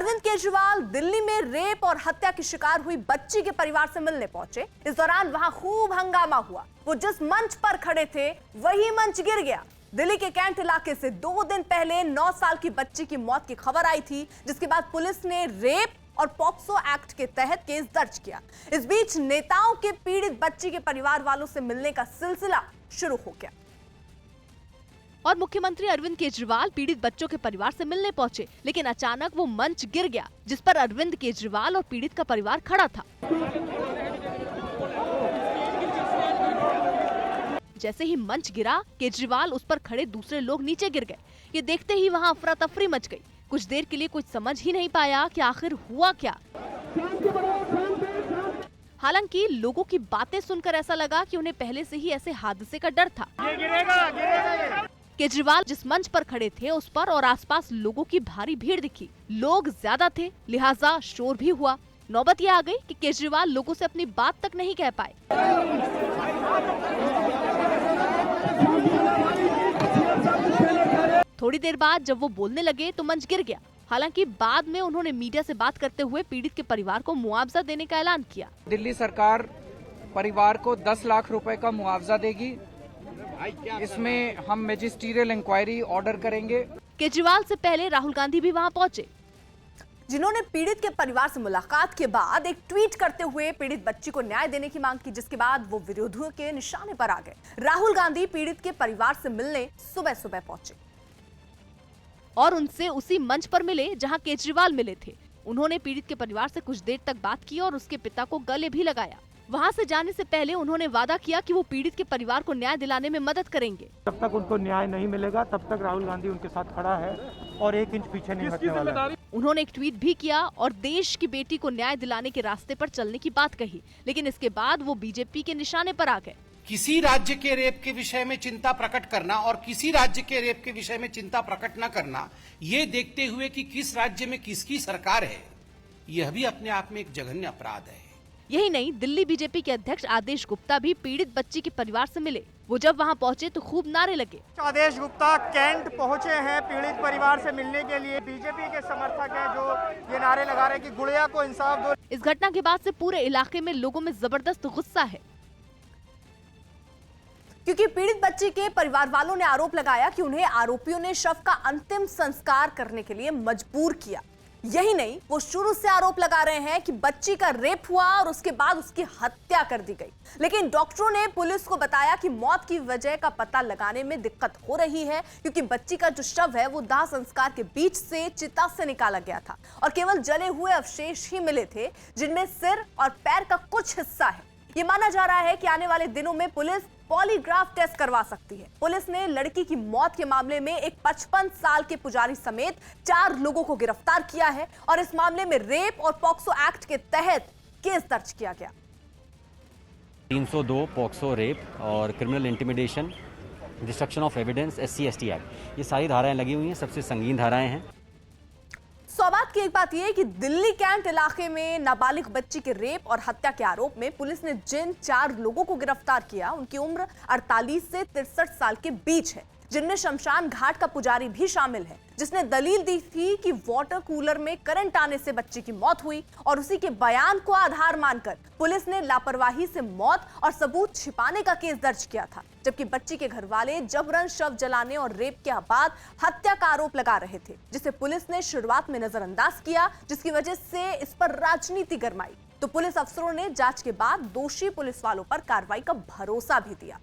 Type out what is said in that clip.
अरविंद केजरीवाल दिल्ली में रेप और हत्या की शिकार हुई बच्ची के परिवार से मिलने पहुंचे। इस दौरान वहां खूब हंगामा हुआ। वो जिस मंच पर खड़े थे वही मंच गिर गया। दिल्ली के कैंट इलाके से 2 दिन पहले 9 साल की बच्ची की मौत की खबर आई थी, जिसके बाद पुलिस ने रेप और पॉक्सो एक्ट के तहत केस दर्ज किया। इस बीच नेताओं के पीड़ित बच्ची के परिवार वालों से मिलने का सिलसिला शुरू हो गया और मुख्यमंत्री अरविंद केजरीवाल पीड़ित बच्चों के परिवार से मिलने पहुंचे, लेकिन अचानक वो मंच गिर गया जिस पर अरविंद केजरीवाल और पीड़ित का परिवार खड़ा था। जैसे ही मंच गिरा, केजरीवाल उस पर खड़े दूसरे लोग नीचे गिर गए। ये देखते ही वहां अफरा तफरी मच गई। कुछ देर के लिए कुछ समझ ही नहीं पाया कि आखिर हुआ क्या। हालांकि लोगों की बातें सुनकर ऐसा लगा कि उन्हें पहले से ही ऐसे हादसे का डर था। केजरीवाल जिस मंच पर खड़े थे उस पर और आसपास लोगों की भारी भीड़ दिखी। लोग ज्यादा थे, लिहाजा शोर भी हुआ। नौबत यह आ गई कि केजरीवाल लोगों से अपनी बात तक नहीं कह पाए। थोड़ी देर बाद जब वो बोलने लगे तो मंच गिर गया। हालांकि बाद में उन्होंने मीडिया से बात करते हुए पीड़ित के परिवार को मुआवजा देने का ऐलान किया। दिल्ली सरकार परिवार को 10 लाख रुपए का मुआवजा देगी। इसमें हम मैजिस्ट्रियल इंक्वायरी ऑर्डर करेंगे। केजरीवाल से पहले राहुल गांधी भी वहां पहुंचे, जिन्होंने पीड़ित के परिवार से मुलाकात के बाद एक ट्वीट करते हुए पीड़ित बच्ची को न्याय देने की मांग की, जिसके बाद वो विरोधियों के निशाने पर आ गए। राहुल गांधी पीड़ित के परिवार से मिलने सुबह सुबह पहुंचे और उनसे उसी मंच पर मिले जहां केजरीवाल मिले थे। उन्होंने पीड़ित के परिवार से कुछ देर तक बात की और उसके पिता को गले भी लगाया। वहां से जाने से पहले उन्होंने वादा किया कि वो पीड़ित के परिवार को न्याय दिलाने में मदद करेंगे। जब तक उनको न्याय नहीं मिलेगा तब तक राहुल गांधी उनके साथ खड़ा है और 1 इंच पीछे नहीं हटने वाला है। उन्होंने एक ट्वीट भी किया और देश की बेटी को न्याय दिलाने के रास्ते पर चलने की बात कही, लेकिन इसके बाद वो बीजेपी के निशाने पर आ गए। किसी राज्य के रेप के विषय में चिंता प्रकट करना और किसी राज्य के रेप के विषय में चिंता प्रकट न करना, ये देखते हुए कि किस राज्य में किसकी सरकार है, यह भी अपने आप में एक जघन्य अपराध है। यही नहीं, दिल्ली बीजेपी के अध्यक्ष आदेश गुप्ता भी पीड़ित बच्ची के परिवार से मिले। वो जब वहां पहुंचे तो खूब नारे लगे। आदेश गुप्ता कैंट पहुंचे हैं पीड़ित परिवार से मिलने के लिए। बीजेपी के समर्थक हैं जो ये नारे लगा रहे हैं कि गुड़िया को इंसाफ दो। इस घटना के बाद से पूरे इलाके में लोगों में जबरदस्त गुस्सा है, क्योंकि पीड़ित बच्ची के परिवार वालों ने आरोप लगाया कि उन्हें आरोपियों ने शव का अंतिम संस्कार करने के लिए मजबूर किया। यही नहीं, वो शुरू से आरोप लगा रहे हैं कि बच्ची का रेप हुआ और उसके बाद उसकी हत्या कर दी गई। लेकिन डॉक्टरों ने पुलिस को बताया कि मौत की वजह का पता लगाने में दिक्कत हो रही है, क्योंकि बच्ची का जो शव है वो दाह संस्कार के बीच से चिता से निकाला गया था और केवल जले हुए अवशेष ही मिले थे, जिनमें सिर और पैर का कुछ हिस्सा है। ये माना जा रहा है कि आने वाले दिनों में पुलिस पॉलीग्राफ टेस्ट करवा सकती है। पुलिस ने लड़की की मौत के मामले में एक 55 साल के पुजारी समेत 4 लोगों को गिरफ्तार किया है और इस मामले में रेप और पॉक्सो एक्ट के तहत केस दर्ज किया गया। 302 पॉक्सो रेप और criminal intimidation, destruction of evidence, SC/ST act, ये सारी धाराएं लगी हुई हैं। सबसे संगीन धाराएं हैं। सौबात की एक बात यह है कि दिल्ली कैंट इलाके में नाबालिग बच्ची के रेप और हत्या के आरोप में पुलिस ने जिन 4 लोगों को गिरफ्तार किया, उनकी उम्र 48 से 63 साल के बीच है, जिनमें शमशान घाट का पुजारी भी शामिल है, जिसने दलील दी थी कि वाटर कूलर में करंट आने से बच्ची की मौत हुई और उसी के बयान को आधार मानकर पुलिस ने लापरवाही से मौत और सबूत छिपाने का केस दर्ज किया था। जबकि बच्ची के घर वाले जबरन शव जलाने और रेप के बाद हत्या का आरोप लगा रहे थे, जिसे पुलिस ने शुरुआत में नजरअंदाज किया, जिसकी वजह से इस पर राजनीति गरमाई। तो पुलिस अफसरों ने जांच के बाद दोषी पुलिस वालों पर कार्रवाई का भरोसा भी दिया।